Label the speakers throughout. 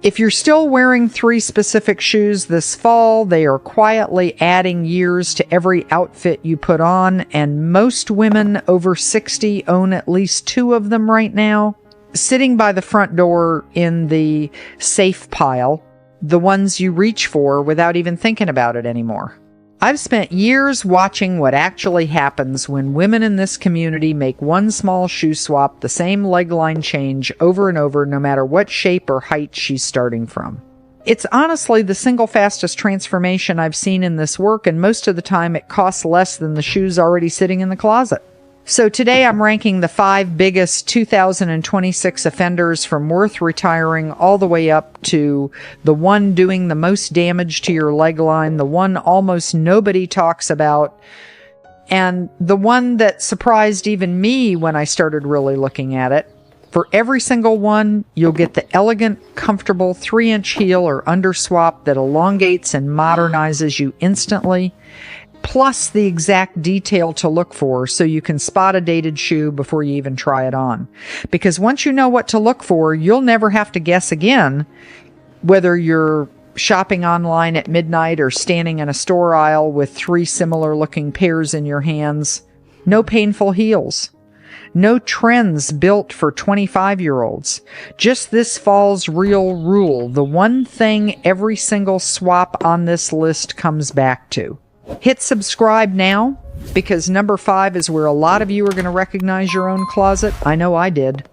Speaker 1: If you're still wearing 3 specific shoes this fall, they are quietly adding years to every outfit you put on, and most women over 60 own at least 2 of them right now, sitting by the front door in the safe pile, the ones you reach for without even thinking about it anymore. I've spent years watching what actually happens when women in this community make one small shoe swap, the same leg line change over and over, no matter what shape or height she's starting from. It's honestly the single fastest transformation I've seen in this work, and most of the time it costs less than the shoes already sitting in the closet. So today I'm ranking the 5 biggest 2026 offenders from worth retiring all the way up to the one doing the most damage to your leg line, the one almost nobody talks about, and the one that surprised even me when I started really looking at it. For every single one, you'll get the elegant, comfortable 3-inch heel or underswap that elongates and modernizes you instantly, plus the exact detail to look for so you can spot a dated shoe before you even try it on. Because once you know what to look for, you'll never have to guess again, whether you're shopping online at midnight or standing in a store aisle with 3 similar looking pairs in your hands. No painful heels. No trends built for 25-year-olds. Just this fall's real rule, the one thing every single swap on this list comes back to. Hit subscribe now, because number 5 is where a lot of you are going to recognize your own closet. I know I did.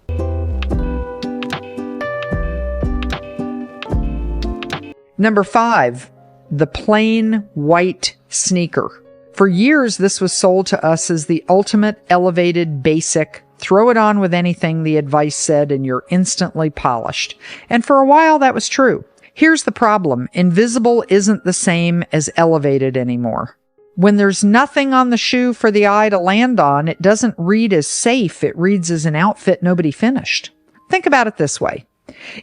Speaker 1: Number 5, the plain white sneaker. For years, this was sold to us as the ultimate elevated basic. Throw it on with anything, the advice said, and you're instantly polished. And for a while, that was true. Here's the problem. Invisible isn't the same as elevated anymore. When there's nothing on the shoe for the eye to land on, it doesn't read as safe. It reads as an outfit nobody finished. Think about it this way.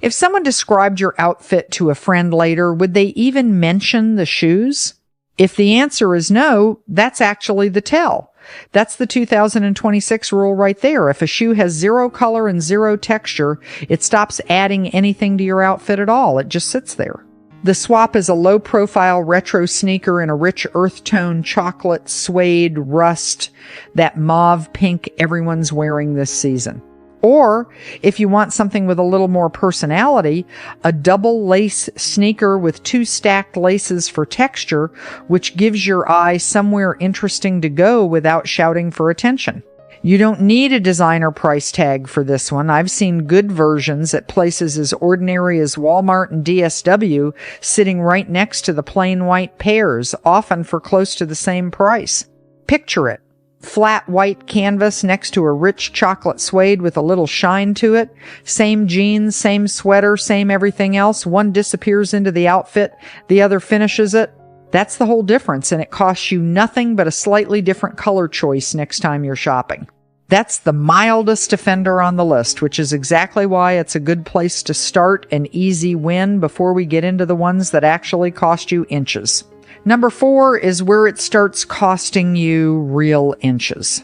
Speaker 1: If someone described your outfit to a friend later, would they even mention the shoes? If the answer is no, that's actually the tell. That's the 2026 rule right there. If a shoe has 0 color and 0 texture, it stops adding anything to your outfit at all. It just sits there. The swap is a low-profile retro sneaker in a rich earth tone chocolate, suede, rust, that mauve pink everyone's wearing this season. Or, if you want something with a little more personality, a double lace sneaker with 2 stacked laces for texture, which gives your eye somewhere interesting to go without shouting for attention. You don't need a designer price tag for this one. I've seen good versions at places as ordinary as Walmart and DSW sitting right next to the plain white pairs, often for close to the same price. Picture it. Flat white canvas next to a rich chocolate suede with a little shine to it. Same jeans, same sweater, same everything else. One disappears into the outfit, the other finishes it. That's the whole difference, and it costs you nothing but a slightly different color choice next time you're shopping. That's the mildest offender on the list, which is exactly why it's a good place to start an easy win before we get into the ones that actually cost you inches. Number 4 is where it starts costing you real inches.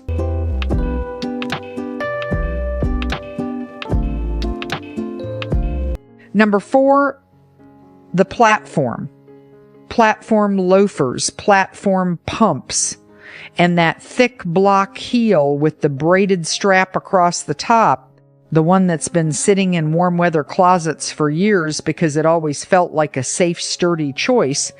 Speaker 1: Number 4, the platform. Platform loafers, platform pumps, and that thick block heel with the braided strap across the top, the one that's been sitting in warm weather closets for years because it always felt like a safe, sturdy choice.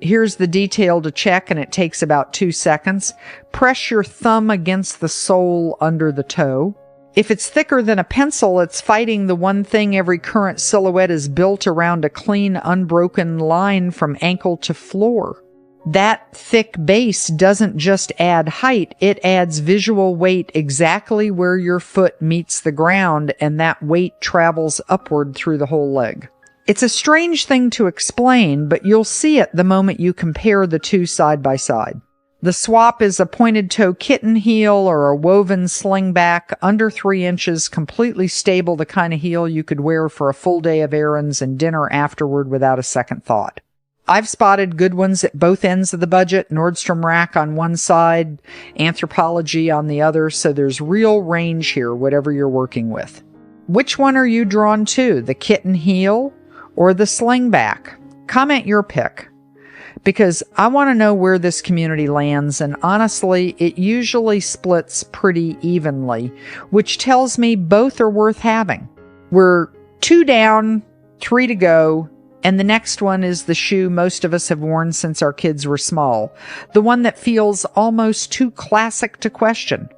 Speaker 1: Here's the detail to check, and it takes about 2 seconds. Press your thumb against the sole under the toe. If it's thicker than a pencil, it's fighting the one thing every current silhouette is built around: a clean, unbroken line from ankle to floor. That thick base doesn't just add height, it adds visual weight exactly where your foot meets the ground, and that weight travels upward through the whole leg. It's a strange thing to explain, but you'll see it the moment you compare the two side by side. The swap is a pointed toe kitten heel or a woven slingback, under 3 inches, completely stable, the kind of heel you could wear for a full day of errands and dinner afterward without a second thought. I've spotted good ones at both ends of the budget, Nordstrom Rack on one side, Anthropologie on the other, so there's real range here, whatever you're working with. Which one are you drawn to, the kitten heel or the slingback? Comment your pick, because I want to know where this community lands, and honestly, it usually splits pretty evenly, which tells me both are worth having. We're 2 down, 3 to go, and the next one is the shoe most of us have worn since our kids were small, the one that feels almost too classic to question.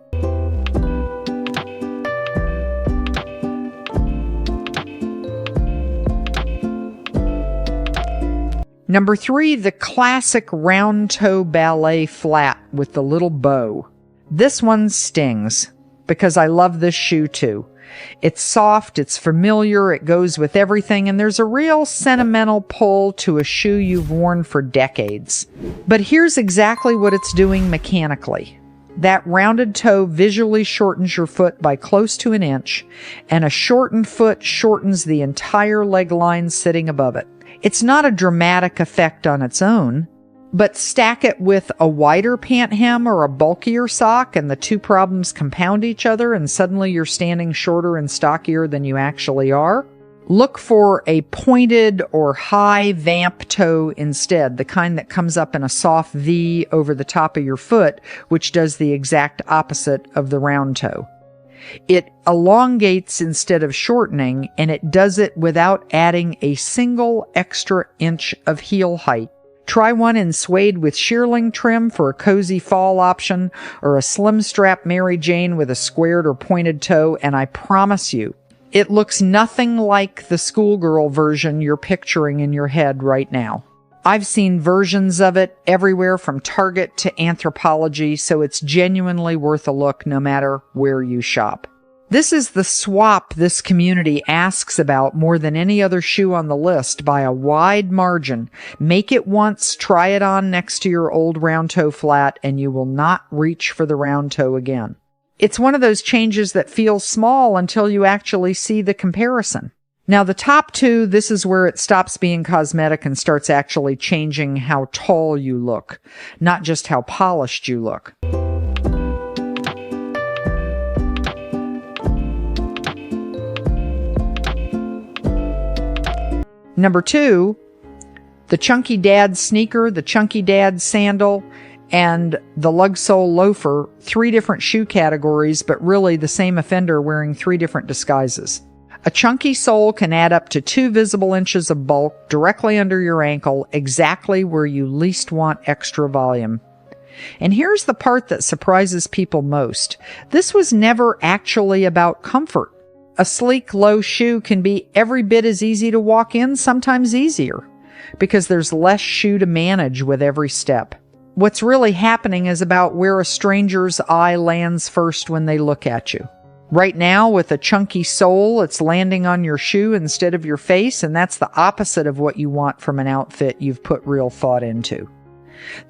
Speaker 1: Number 3, the classic round toe ballet flat with the little bow. This one stings because I love this shoe too. It's soft, it's familiar, it goes with everything, and there's a real sentimental pull to a shoe you've worn for decades. But here's exactly what it's doing mechanically. That rounded toe visually shortens your foot by close to an inch, and a shortened foot shortens the entire leg line sitting above it. It's not a dramatic effect on its own, but stack it with a wider pant hem or a bulkier sock, and the two problems compound each other, and suddenly you're standing shorter and stockier than you actually are. Look for a pointed or high vamp toe instead, the kind that comes up in a soft V over the top of your foot, which does the exact opposite of the round toe. It elongates instead of shortening, and it does it without adding a single extra inch of heel height. Try one in suede with shearling trim for a cozy fall option, or a slim strap Mary Jane with a squared or pointed toe, and I promise you, it looks nothing like the schoolgirl version you're picturing in your head right now. I've seen versions of it everywhere from Target to Anthropologie, so it's genuinely worth a look no matter where you shop. This is the swap this community asks about more than any other shoe on the list by a wide margin. Make it once, try it on next to your old round toe flat, and you will not reach for the round toe again. It's one of those changes that feels small until you actually see the comparison. Now, the top two, this is where it stops being cosmetic and starts actually changing how tall you look, not just how polished you look. Number 2, the Chunky Dad sneaker, the Chunky Dad sandal, and the lug-sole loafer, 3 different shoe categories, but really the same offender wearing 3 different disguises. A chunky sole can add up to 2 visible inches of bulk directly under your ankle, exactly where you least want extra volume. And here's the part that surprises people most. This was never actually about comfort. A sleek, low shoe can be every bit as easy to walk in, sometimes easier, because there's less shoe to manage with every step. What's really happening is about where a stranger's eye lands first when they look at you. Right now, with a chunky sole, it's landing on your shoe instead of your face, and that's the opposite of what you want from an outfit you've put real thought into.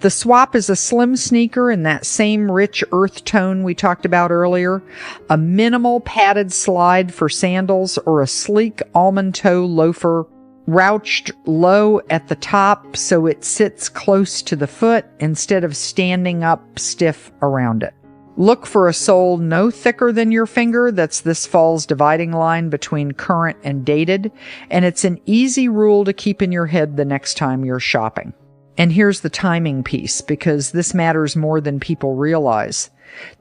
Speaker 1: The swap is a slim sneaker in that same rich earth tone we talked about earlier, a minimal padded slide for sandals, or a sleek almond toe loafer rouched low at the top so it sits close to the foot instead of standing up stiff around it. Look for a sole no thicker than your finger. That's this fall's dividing line between current and dated, and it's an easy rule to keep in your head the next time you're shopping. And here's the timing piece, because this matters more than people realize.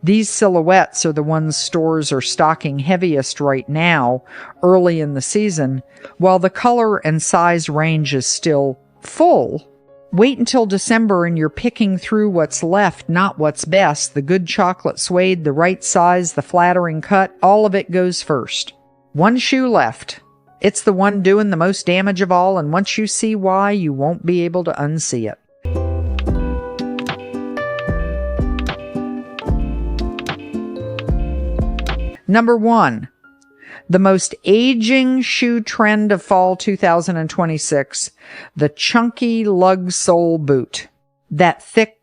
Speaker 1: These silhouettes are the ones stores are stocking heaviest right now, early in the season, while the color and size range is still full. Wait until December and you're picking through what's left, not what's best. The good chocolate suede, the right size, the flattering cut, all of it goes first. One shoe left. It's the one doing the most damage of all, and once you see why, you won't be able to unsee it. Number 1, the most aging shoe trend of fall 2026, the chunky lug-sole boot. That thick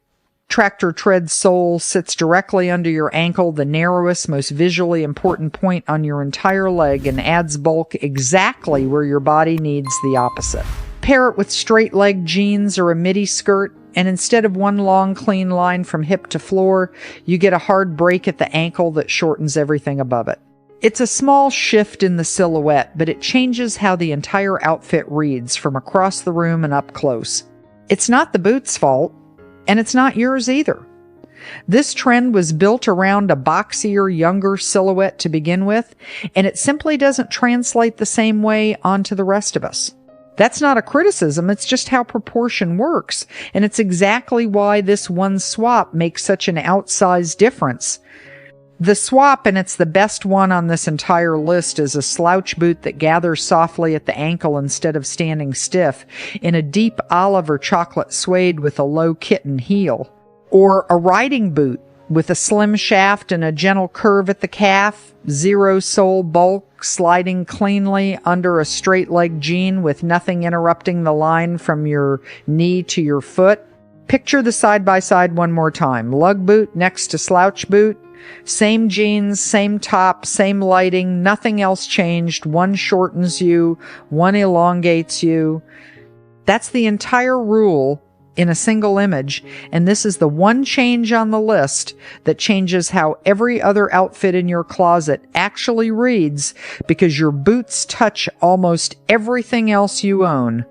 Speaker 1: tractor tread sole sits directly under your ankle, the narrowest, most visually important point on your entire leg, and adds bulk exactly where your body needs the opposite. Pair it with straight leg jeans or a midi skirt, and instead of one long clean line from hip to floor, you get a hard break at the ankle that shortens everything above it. It's a small shift in the silhouette, but it changes how the entire outfit reads from across the room and up close. It's not the boot's fault, and it's not yours either. This trend was built around a boxier, younger silhouette to begin with, and it simply doesn't translate the same way onto the rest of us. That's not a criticism, it's just how proportion works, and it's exactly why this one swap makes such an outsized difference. The swap, and it's the best one on this entire list, is a slouch boot that gathers softly at the ankle instead of standing stiff, in a deep olive or chocolate suede with a low kitten heel. Or a riding boot with a slim shaft and a gentle curve at the calf, zero sole bulk, sliding cleanly under a straight leg jean with nothing interrupting the line from your knee to your foot. Picture the side-by-side one more time. Lug boot next to slouch boot. Same jeans, same top, same lighting, nothing else changed. One shortens you, one elongates you. That's the entire rule in a single image, and this is the one change on the list that changes how every other outfit in your closet actually reads, because your boots touch almost everything else you own.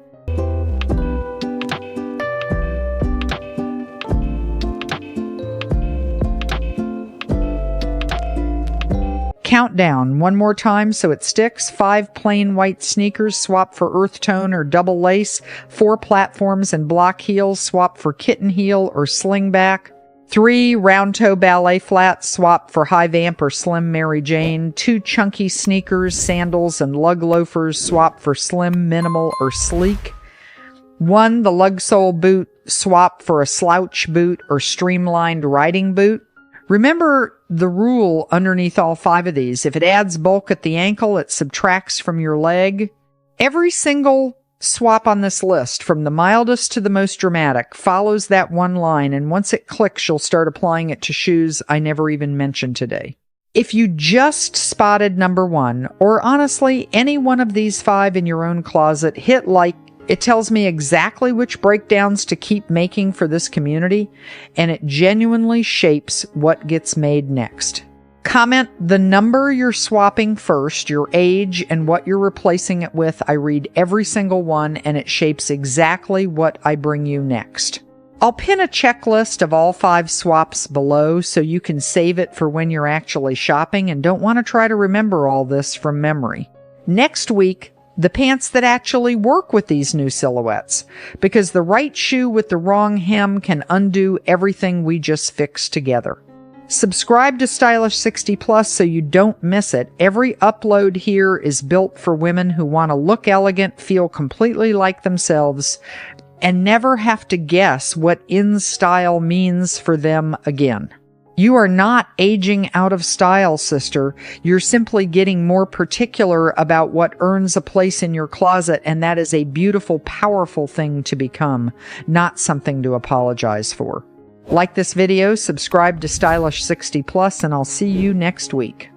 Speaker 1: Countdown one more time so it sticks. 5 plain white sneakers, swap for earth tone or double lace. 4 platforms and block heels, swap for kitten heel or slingback. 3 round toe ballet flats, swap for high vamp or slim Mary Jane. 2 chunky sneakers, sandals, and lug loafers, swap for slim, minimal, or sleek. 1 the lug-sole boot, swap for a slouch boot or streamlined riding boot. Remember the rule underneath all 5 of these. If it adds bulk at the ankle, it subtracts from your leg. Every single swap on this list, from the mildest to the most dramatic, follows that one line, and once it clicks, you'll start applying it to shoes I never even mentioned today. If you just spotted number 1, or honestly, any one of these 5 in your own closet, hit like. It tells me exactly which breakdowns to keep making for this community, and it genuinely shapes what gets made next. Comment the number you're swapping first, your age, and what you're replacing it with. I read every single one, and it shapes exactly what I bring you next. I'll pin a checklist of all 5 swaps below so you can save it for when you're actually shopping and don't want to try to remember all this from memory. Next week, the pants that actually work with these new silhouettes, because the right shoe with the wrong hem can undo everything we just fixed together. Subscribe to Stylish 60 Plus so you don't miss it. Every upload here is built for women who want to look elegant, feel completely like themselves, and never have to guess what in style means for them again. You are not aging out of style, sister. You're simply getting more particular about what earns a place in your closet, and that is a beautiful, powerful thing to become, not something to apologize for. Like this video, subscribe to Stylish 60 Plus, and I'll see you next week.